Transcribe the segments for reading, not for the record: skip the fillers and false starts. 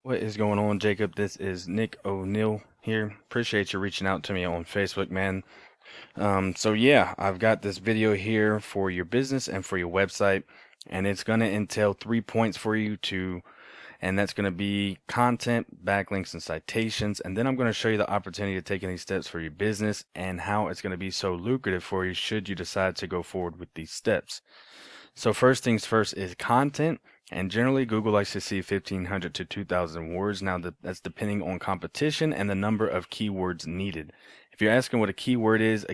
What is going on, Jacob? This is Nick O'Neill here. Appreciate you reaching out to me on Facebook, man. So yeah, I've got this video here for your business and for your website, and it's going to entail 3 points for you to, and that's going to be content, backlinks, and citations. And then I'm going to show you the opportunity of taking these steps for your business and how it's going to be so lucrative for you should you decide to go forward with these steps. So first things first is content. And generally, Google likes to see 1,500 to 2,000 words. Now, that's depending on competition and the number of keywords needed. If you're asking what a keyword is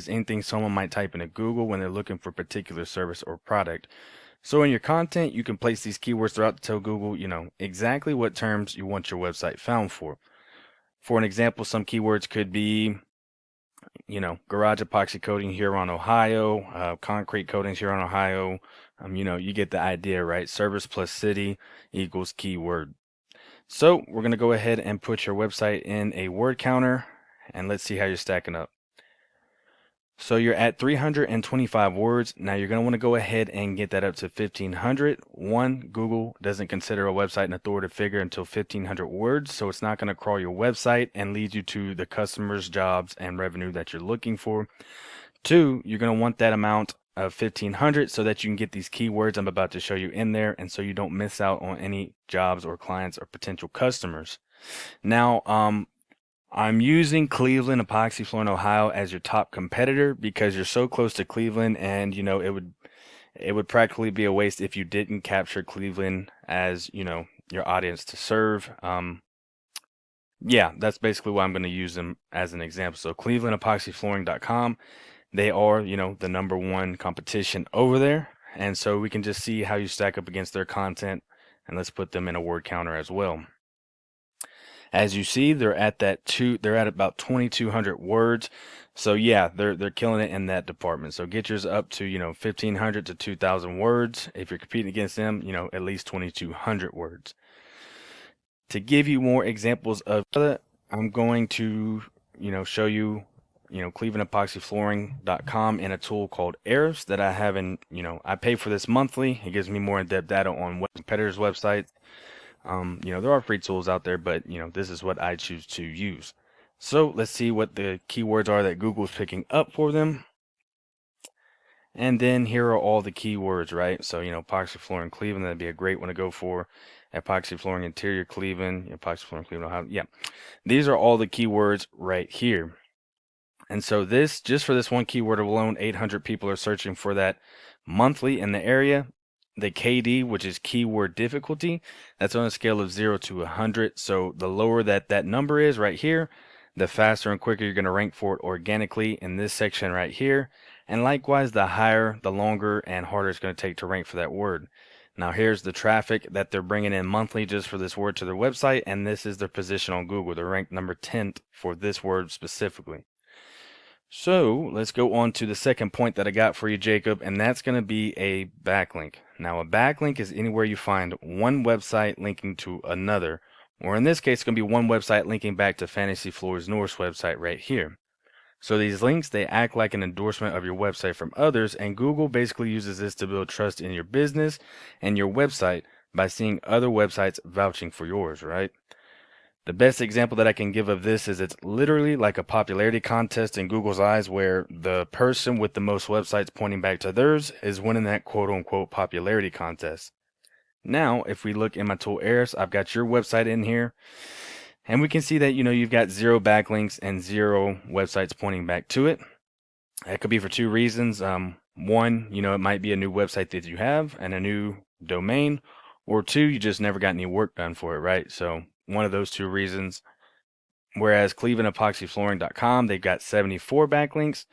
anything someone might type into Google when they're looking for a particular service or product. So in your content, you can place these keywords throughout to tell Google, exactly what terms you want your website found for. For an example, some keywords could be, garage epoxy coating Huron, Ohio, concrete coatings Huron, Ohio. You get the idea, right? Service plus city equals keyword. So we're going to go ahead and put your website in a word counter and let's see how you're stacking up. So you're at 325 words. Now you're going to want to go ahead and get that up to 1,500. One, Google doesn't consider a website an authoritative figure until 1,500 words, so it's not going to crawl your website and lead you to the customers, jobs, and revenue that you're looking for. Two, you're going to want that amount of 1,500 so that you can get these keywords I'm about to show you in there, and so you don't miss out on any jobs or clients or potential customers. Now, I'm using Cleveland Epoxy Flooring, Ohio as your top competitor because you're so close to Cleveland, and it would practically be a waste if you didn't capture Cleveland as your audience to serve. Yeah, that's basically why I'm going to use them as an example. So ClevelandEpoxyFlooring.com, they are the number one competition over there, and so we can just see how you stack up against their content, and let's put them in a word counter as well. As you see, they're at about 2,200 words. So yeah, they're killing it in that department. So get yours up to 1,500 to 2,000 words. If you're competing against them, at least 2,200 words. To give you more examples of that, I'm going to show you clevelandepoxyflooring.com and a tool called Ahrefs that I have in I pay for this monthly. It gives me more in-depth data on what competitors' websites. There are free tools out there, but this is what I choose to use. So let's see what the keywords are that Google is picking up for them. And then here are all the keywords, right? So, epoxy flooring Cleveland, that'd be a great one to go for. Epoxy flooring interior Cleveland, epoxy flooring Cleveland, Ohio. Yeah, these are all the keywords right here. And so just for this one keyword alone, 800 people are searching for that monthly in the area. The KD, which is keyword difficulty, that's on a scale of 0 to 100. So the lower that number is right here, the faster and quicker you're going to rank for it organically in this section right here. And likewise, the higher, the longer and harder it's going to take to rank for that word. Now here's the traffic that they're bringing in monthly just for this word to their website, and this is their position on Google. They're ranked number 10 for this word specifically. So let's go on to the second point that I got for you, Jacob, and that's going to be a backlink. Now, a backlink is anywhere you find one website linking to another, or in this case, it's going to be one website linking back to Fantasy Floors North's website right here. So these links, they act like an endorsement of your website from others, and Google basically uses this to build trust in your business and your website by seeing other websites vouching for yours, right? The best example that I can give of this is it's literally like a popularity contest in Google's eyes where the person with the most websites pointing back to theirs is winning that quote unquote popularity contest. Now, if we look in my tool Ahrefs, I've got your website in here and we can see that, you've got 0 backlinks and 0 websites pointing back to it. That could be for 2 reasons. One, it might be a new website that you have and a new domain, or 2, you just never got any work done for it, right? So one of those 2 reasons. Whereas ClevelandEpoxyFlooring.com, they've got 74 backlinks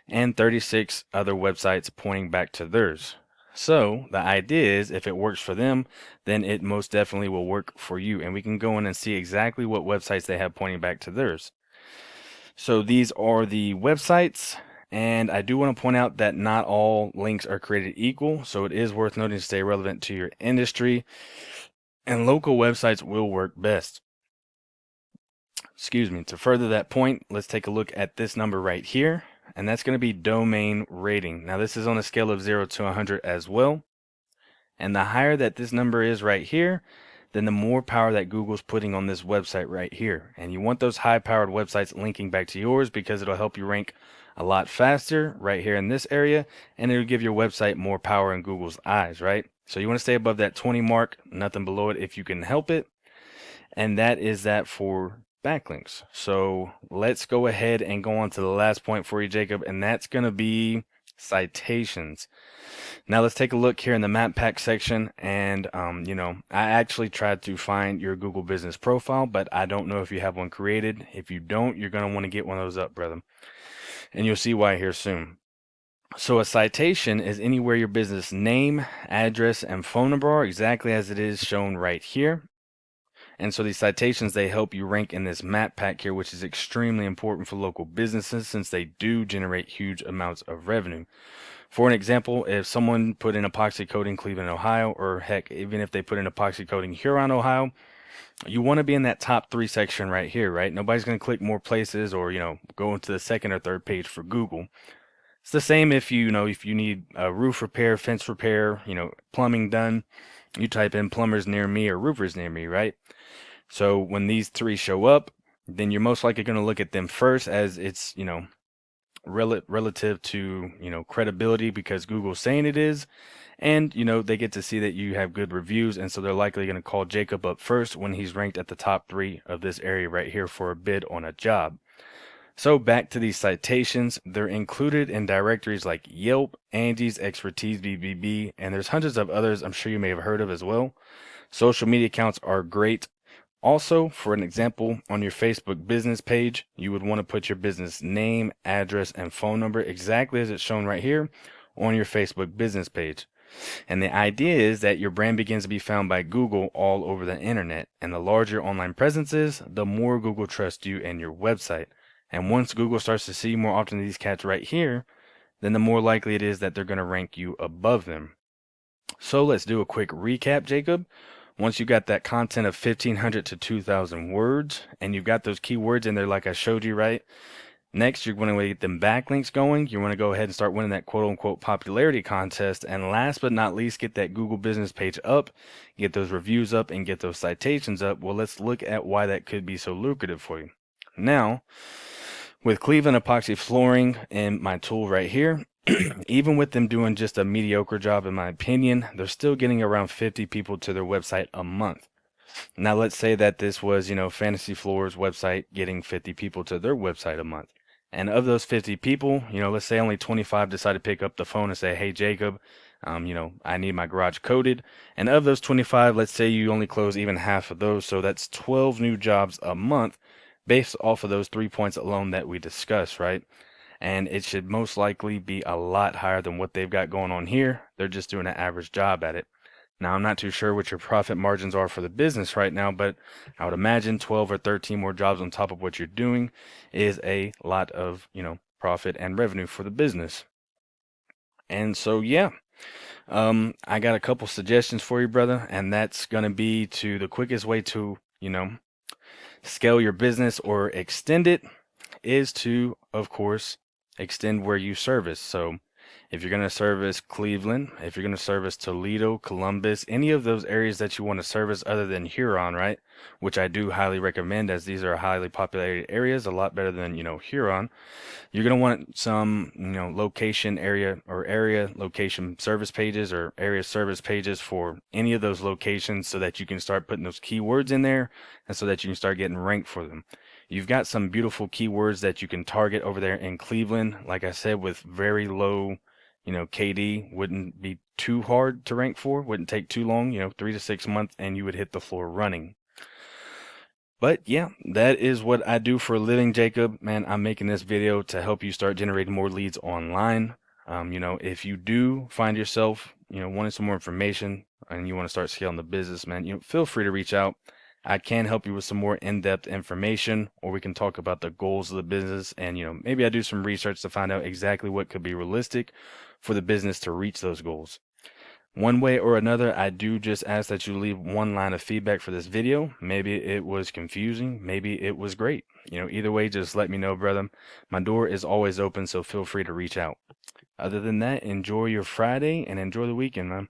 and 36 other websites pointing back to theirs. So the idea is if it works for them, then it most definitely will work for you. And we can go in and see exactly what websites they have pointing back to theirs. So these are the websites. And I do want to point out that not all links are created equal. So it is worth noting to stay relevant to your industry. And local websites will work best. Excuse me. To further that point, let's take a look at this number right here. And that's going to be domain rating. Now this is on a scale of 0 to 100 as well. And the higher that this number is right here, then the more power that Google's putting on this website right here. And you want those high-powered websites linking back to yours because it'll help you rank a lot faster right here in this area, and it'll give your website more power in Google's eyes, right? So you want to stay above that 20 mark, nothing below it if you can help it. And that is that for backlinks. So let's go ahead and go on to the last point for you, Jacob, and that's going to be citations. Now let's take a look here in the map pack section, and I actually tried to find your Google business profile, but I don't know if you have one created. If you don't, you're going to want to get one of those up, brother, and you'll see why here soon. So a citation is anywhere your business name, address, and phone number are, exactly as it is shown right here. And so these citations, they help you rank in this map pack here, which is extremely important for local businesses since they do generate huge amounts of revenue. For an example, if someone put in epoxy coating Cleveland, Ohio, or heck, even if they put in epoxy coating Huron, Ohio, you want to be in that top 3 section right here, right? Nobody's going to click more places or, go into the second or third page for Google. It's the same if if you need a roof repair, fence repair, plumbing done, you type in plumbers near me or roofers near me, right? So when these 3 show up, then you're most likely going to look at them first, as it's, relative to, credibility because Google's saying it is. And, they get to see that you have good reviews. And so they're likely going to call Jacob up first when he's ranked at the top 3 of this area right here for a bid on a job. So back to these citations, they're included in directories like Yelp, Angie's, Expertise, BBB, and there's hundreds of others I'm sure you may have heard of as well. Social media accounts are great. Also, for an example, on your Facebook business page, you would want to put your business name, address, and phone number exactly as it's shown right here on your Facebook business page. And the idea is that your brand begins to be found by Google all over the internet. And the larger your online presence is, the more Google trusts you and your website. And once Google starts to see more often these cats right here, then the more likely it is that they're going to rank you above them. So let's do a quick recap, Jacob. Once you got that content of 1,500 to 2,000 words, and you've got those keywords in there like I showed you, right? Next, you're going to get them backlinks going. You want to go ahead and start winning that quote-unquote popularity contest. And last but not least, get that Google business page up, get those reviews up, and get those citations up. Well, let's look at why that could be so lucrative for you. Now, with Cleveland Epoxy Flooring and my tool right here, even with them doing just a mediocre job, in my opinion, they're still getting around 50 people to their website a month. Now, let's say that this was, Fantasy Floor's website getting 50 people to their website a month. And of those 50 people, let's say only 25 decide to pick up the phone and say, hey, Jacob, I need my garage coated. And of those 25, let's say you only close even half of those. So that's 12 new jobs a month based off of those 3 points alone that we discussed, right? And it should most likely be a lot higher than what they've got going on here. They're just doing an average job at it. Now, I'm not too sure what your profit margins are for the business right now, but I would imagine 12 or 13 more jobs on top of what you're doing is a lot of, profit and revenue for the business. And so, yeah, I got a couple suggestions for you, brother, and that's going to be to the quickest way to, scale your business or extend it is to, of course, extend where you service. So if you're going to service Cleveland, if you're going to service Toledo, Columbus, any of those areas that you want to service other than Huron, right? Which I do highly recommend, as these are highly populated areas, a lot better than, Huron. You're going to want some, location area or area location service pages or area service pages for any of those locations so that you can start putting those keywords in there and so that you can start getting ranked for them. You've got some beautiful keywords that you can target over there in Cleveland. Like I said, with very low, KD, wouldn't be too hard to rank for, wouldn't take too long, 3 to 6 months, and you would hit the floor running. But yeah, that is what I do for a living, Jacob. Man, I'm making this video to help you start generating more leads online. If you do find yourself, wanting some more information and you want to start scaling the business, man, feel free to reach out. I can help you with some more in-depth information, or we can talk about the goals of the business. And, maybe I do some research to find out exactly what could be realistic for the business to reach those goals. One way or another, I do just ask that you leave one line of feedback for this video. Maybe it was confusing. Maybe it was great. Either way, just let me know, brother. My door is always open, so feel free to reach out. Other than that, enjoy your Friday and enjoy the weekend, man.